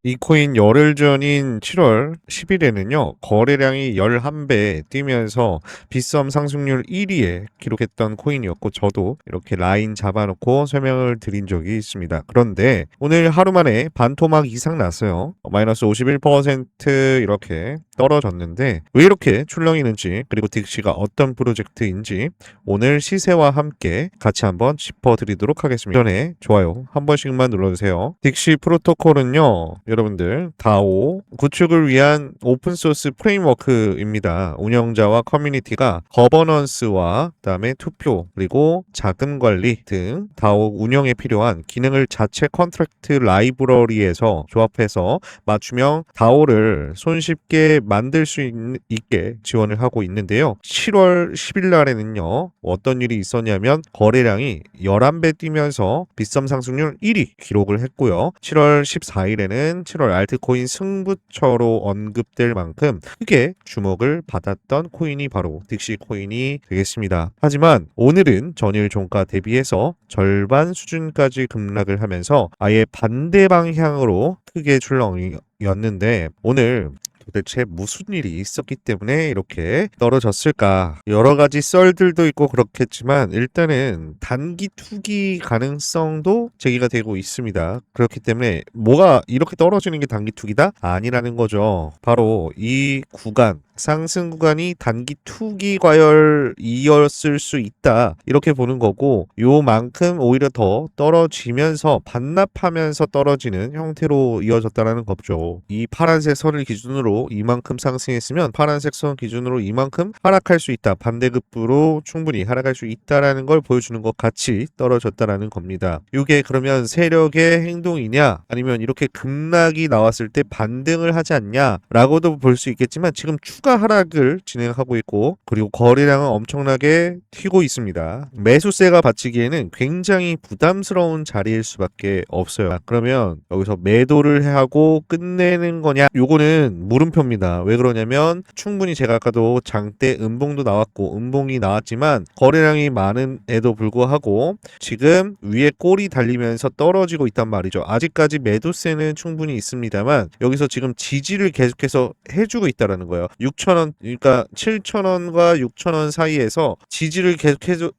이 코인 열흘 전인 7월 10일에는요, 거래량이 11배 뛰면서 빗썸 상승률 1위에 기록했던 코인이었고, 저도 이렇게 라인 잡아놓고 설명을 드린 적이 있습니다. 그런데 오늘 하루 만에 반토막 이상 났어요. 마이너스 51% 이렇게 떨어졌는데, 왜 이렇게 출렁이는지, 그리고 딕시가 어떤 프로젝트인지, 오늘 시세와 함께 같이 한번 짚어드리도록 하겠습니다. 전에 좋아요 한 번씩만 눌러주세요. 딕시 프로토콜은요, 여러분들 다오 구축을 위한 오픈소스 프레임워크입니다. 운영자와 커뮤니티가 거버넌스와 그다음에 투표 그리고 자금 관리 등 다오 운영에 필요한 기능을 자체 컨트랙트 라이브러리에서 조합해서 맞춤형 다오를 손쉽게 만들 수 있게 지원을 하고 있는데요. 7월 10일 날에는요, 어떤 일이 있었냐면 거래량이 11배 뛰면서 빗썸 상승률 1위 기록을 했고요. 7월 14일에는 7월 알트코인 승부처로 언급될 만큼 크게 주목을 받았던 코인이 바로 딕시 코인이 되겠습니다. 하지만 오늘은 전일 종가 대비해서 절반 수준까지 급락을 하면서 아예 반대 방향으로 크게 출렁이었는데, 오늘 도대체 무슨 일이 있었기 때문에 이렇게 떨어졌을까? 여러 가지 썰들도 있고 그렇겠지만 일단은 단기 투기 가능성도 제기가 되고 있습니다. 그렇기 때문에 뭐가 이렇게 떨어지는 게 단기 투기다? 아니라는 거죠. 바로 이 구간, 상승 구간이 단기 투기 과열이었을 수 있다, 이렇게 보는 거고, 요만큼 오히려 더 떨어지면서 반납하면서 떨어지는 형태로 이어졌다라는 거죠. 이 파란색 선을 기준으로 이만큼 상승했으면 파란색 선 기준으로 이만큼 하락할 수 있다, 반대급부로 충분히 하락할 수 있다라는 걸 보여주는 것 같이 떨어졌다라는 겁니다. 이게 그러면 세력의 행동이냐, 아니면 이렇게 급락이 나왔을 때 반등을 하지 않냐 라고도 볼 수 있겠지만, 지금 추가 하락을 진행하고 있고, 그리고 거래량은 엄청나게 튀고 있습니다. 매수세가 받치기에는 굉장히 부담스러운 자리일 수밖에 없어요. 그러면 여기서 매도를 하고 끝내는 거냐, 요거는 물음표입니다. 왜 그러냐면 충분히 제가 아까도 장대 음봉도 나왔고 음봉이 나왔지만 거래량이 많은에도 불구하고 지금 위에 꼬리 달리면서 떨어지고 있단 말이죠. 아직까지 매도세는 충분히 있습니다만 여기서 지금 지지를 계속해서 해주고 있다라는 거예요. 6,000원, 그러니까 7,000원과 6,000원 사이에서 지지를 계속해서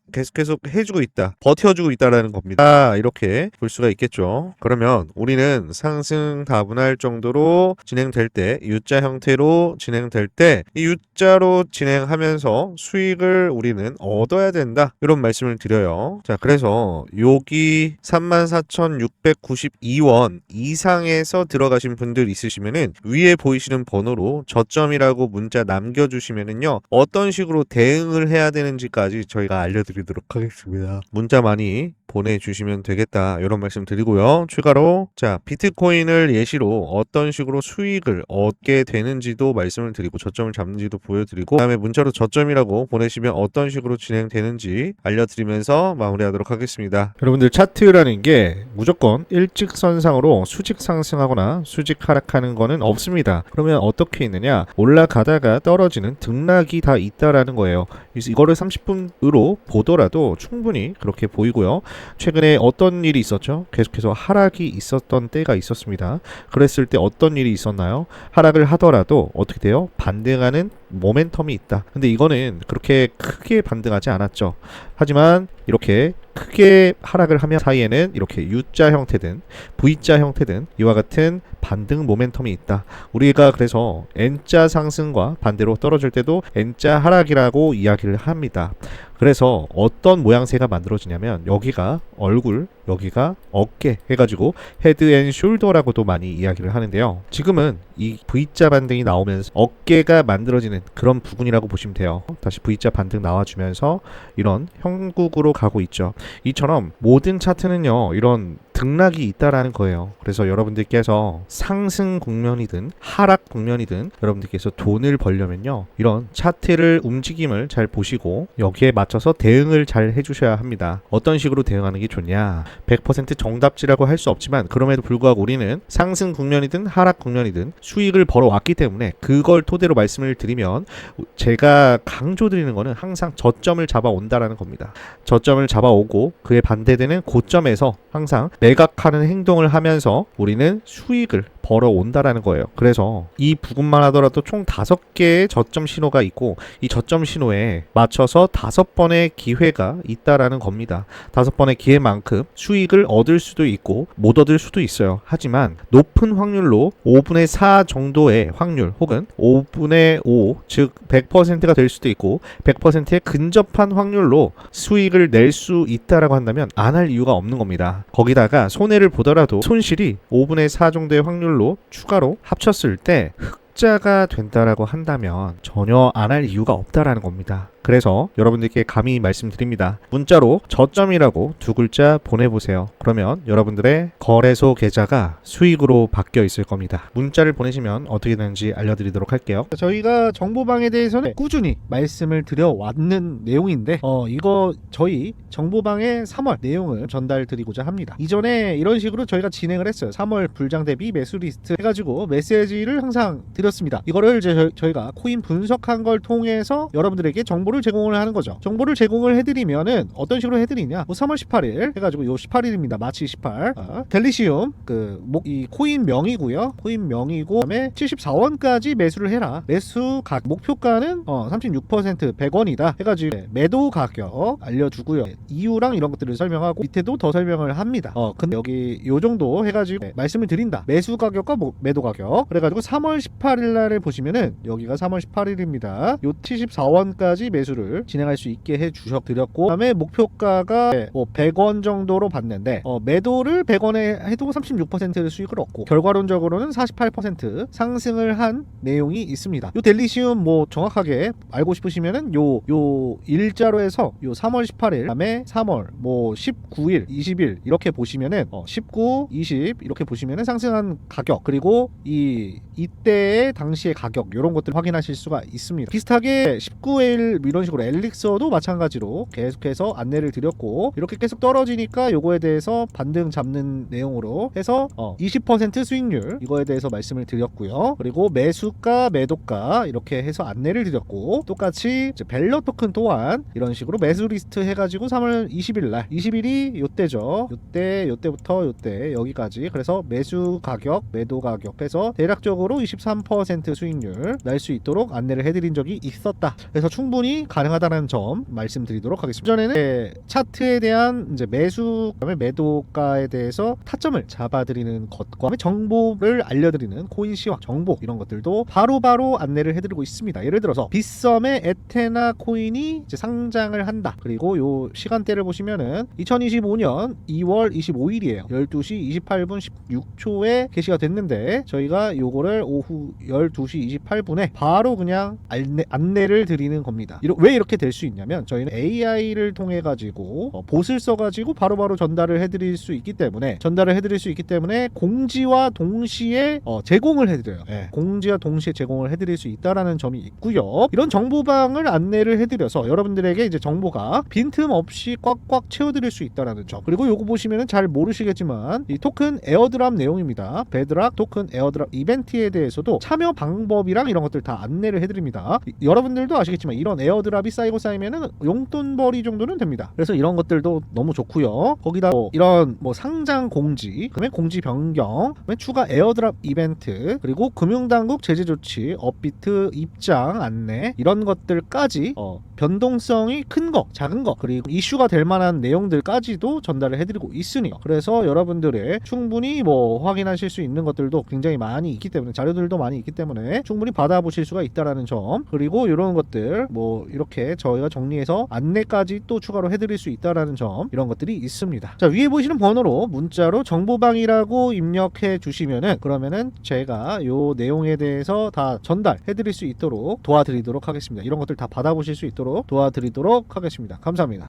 해주고 있다, 버텨주고 있다라는 겁니다. 이렇게 볼 수가 있겠죠. 그러면 우리는 상승 다분할 정도로 진행될 때, U자 형태로 진행될 때 이 U자로 진행하면서 수익을 우리는 얻어야 된다, 이런 말씀을 드려요. 자, 그래서 여기 34,692원 이상에서 들어가신 분들 있으시면은 위에 보이시는 번호로 저점이라고 문자 남겨주시면은요, 어떤 식으로 대응을 해야 되는지까지 저희가 알려드리도록 하겠습니다. 문자 많이 보내주시면 되겠다, 이런 말씀 드리고요. 추가로 자, 비트코인을 예시로 어떤 식으로 수익을 얻게 되는지도 말씀을 드리고 저점을 잡는지도 보여드리고, 그 다음에 문자로 저점이라고 보내시면 어떤 식으로 진행되는지 알려드리면서 마무리하도록 하겠습니다. 여러분들, 차트라는 게 무조건 일직선상으로 수직 상승하거나 수직 하락하는 거는 없습니다. 그러면 어떻게 있느냐, 올라가다가 떨어지는 등락이 다 있다라는 거예요. 그래서 이거를 30분으로 보더라도 충분히 그렇게 보이고요. 최근에 어떤 일이 있었죠? 계속해서 하락이 있었던 때가 있었습니다. 그랬을 때 어떤 일이 있었나요? 하락을 하더라도 어떻게 돼요? 반등하는 모멘텀이 있다. 근데 이거는 그렇게 크게 반등하지 않았죠. 하지만 이렇게 크게 하락을 하면 사이에는 이렇게 U자 형태든 V자 형태든 이와 같은 반등 모멘텀이 있다. 우리가 그래서 N자 상승과 반대로 떨어질 때도 N자 하락이라고 이야기를 합니다. 그래서 어떤 모양새가 만들어지냐면 여기가 얼굴, 여기가 어깨 해가지고 헤드 앤 숄더라고도 많이 이야기를 하는데요. 지금은 이 V자 반등이 나오면서 어깨가 만들어지는 그런 부분이라고 보시면 돼요. 다시 V자 반등 나와주면서 이런 형국으로 가고 있죠. 이처럼 모든 차트는요, 이런 등락이 있다라는 거예요. 그래서 여러분들께서 상승 국면이든 하락 국면이든 여러분들께서 돈을 벌려면요, 이런 차트를 움직임을 잘 보시고 여기에 맞춰서 대응을 잘 해주셔야 합니다. 어떤 식으로 대응하는 게 좋냐, 100% 정답지라고 할 수 없지만 그럼에도 불구하고 우리는 상승 국면이든 하락 국면이든 수익을 벌어왔기 때문에 그걸 토대로 말씀을 드리면, 제가 강조드리는 거는 항상 저점을 잡아온다라는 겁니다. 저점을 잡아오고 그에 반대되는 고점에서 항상 매각하는 행동을 하면서 우리는 수익을 벌어온다라는 거예요. 그래서 이 부분만 하더라도 총 5개의 저점 신호가 있고 이 저점 신호에 맞춰서 5번의 기회가 있다라는 겁니다. 5번의 기회만큼 수익을 얻을 수도 있고 못 얻을 수도 있어요. 하지만 높은 확률로 5분의 4 정도의 확률 혹은 5분의 5, 즉 100%가 될 수도 있고 100%에 근접한 확률로 수익을 낼 수 있다라고 한다면 안 할 이유가 없는 겁니다. 거기다가 손해를 보더라도 손실이 5분의 4 정도의 확률로 추가로 합쳤을 때 흑자가 된다라고 한다면 전혀 안 할 이유가 없다라는 겁니다. 그래서 여러분들께 감히 말씀드립니다. 문자로 저점이라고 2글자 보내보세요. 그러면 여러분들의 거래소 계좌가 수익으로 바뀌어 있을 겁니다. 문자를 보내시면 어떻게 되는지 알려드리도록 할게요. 저희가 정보방에 대해서는 꾸준히 말씀을 드려왔는 내용인데 이거 저희 정보방의 3월 내용을 전달드리고자 합니다. 이전에 이런 식으로 저희가 진행을 했어요. 3월 불장 대비 매수 리스트 해가지고 메시지를 항상 드렸습니다. 이거를 이제 저희가 코인 분석한 걸 통해서 여러분들에게 정보를 제공을 하는 거죠. 정보를 제공을 해드리면은 어떤 식으로 해드리냐? 3월 18일 해가지고 요 18일입니다. 마치 18. 델리시움 이 코인 명이고요. 코인 명이고 그다음에 74원까지 매수를 해라. 매수 목표가는 36% 100원이다. 해가지고 매도 가격 알려주고요. 이유랑 이런 것들을 설명하고 밑에도 더 설명을 합니다. 근데 여기 요 정도 해가지고 말씀을 드린다. 매수 가격과 매도 가격. 그래가지고 3월 18일 날에 보시면은 여기가 3월 18일입니다. 요 74원까지 매수를 진행할 수 있게 해주셔드렸고 그다음에 목표가가 100원 정도로 봤는데 매도를 100원에 해도 36%의 수익을 얻고 결과론적으로는 48% 상승을 한 내용이 있습니다. 요 델리시움 정확하게 알고 싶으시면은 요 일자로 해서 요 3월 18일 그다음에 3월 19일 20일 이렇게 보시면은 19, 20 이렇게 보시면은 상승한 가격 그리고 이때의 당시의 가격 이런 것들 확인하실 수가 있습니다. 비슷하게 19일 이런 식으로 엘릭서도 마찬가지로 계속해서 안내를 드렸고 이렇게 계속 떨어지니까 요거에 대해서 반등 잡는 내용으로 해서 20% 수익률 이거에 대해서 말씀을 드렸고요. 그리고 매수가 매도가 이렇게 해서 안내를 드렸고 똑같이 벨러 토큰 또한 이런 식으로 매수 리스트 해가지고 3월 20일 날 20일이 요때죠. 요때부터 요때 여기까지 그래서 매수 가격 매도 가격 해서 대략적으로 23% 수익률 날 수 있도록 안내를 해드린 적이 있었다. 그래서 충분히 가능하다는 점 말씀드리도록 하겠습니다. 전에는 차트에 대한 이제 매수 매도가에 대해서 타점을 잡아드리는 것과 정보를 알려드리는 코인 시황 정보 이런 것들도 바로바로 안내를 해드리고 있습니다. 예를 들어서 빗썸의 에테나 코인이 이제 상장을 한다. 그리고 요 시간대를 보시면은 2025년 2월 25일이에요. 12시 28분 16초에 게시가 됐는데 저희가 요거를 오후 12시 28분에 바로 그냥 안내를 드리는 겁니다. 왜 이렇게 될 수 있냐면 저희는 AI를 통해 가지고 봇을 써 가지고 바로바로 전달을 해드릴 수 있기 때문에 공지와 동시에 제공을 해드려요. 공지와 동시에 제공을 해드릴 수 있다라는 점이 있고요. 이런 정보방을 안내를 해드려서 여러분들에게 이제 정보가 빈틈없이 꽉꽉 채워드릴 수 있다라는 점. 그리고 요거 보시면은 잘 모르시겠지만 이 토큰 에어드랍 내용입니다. 베드락 토큰 에어드랍 이벤트에 대해서도 참여 방법이랑 이런 것들 다 안내를 해드립니다. 여러분들도 아시겠지만 이런 에어드랍이 쌓이면은 용돈벌이 정도는 됩니다. 그래서 이런 것들도 너무 좋고요. 거기다 이런 상장 공지, 그다음에 공지 변경, 그다음에 추가 에어드랍 이벤트, 그리고 금융당국 제재 조치, 업비트 입장 안내 이런 것들까지 변동성이 큰 거, 작은 거, 그리고 이슈가 될 만한 내용들까지도 전달을 해드리고 있으니 그래서 여러분들의 충분히 확인하실 수 있는 것들도 굉장히 많이 있기 때문에 자료들도 많이 있기 때문에 충분히 받아보실 수가 있다라는 점 그리고 이런 것들 이렇게 저희가 정리해서 안내까지 또 추가로 해드릴 수 있다라는 점 이런 것들이 있습니다. 자 위에 보시는 번호로 문자로 정보방이라고 입력해 주시면은 그러면은 제가 요 내용에 대해서 다 전달해드릴 수 있도록 도와드리도록 하겠습니다. 이런 것들 다 받아보실 수 있도록 도와드리도록 하겠습니다. 감사합니다.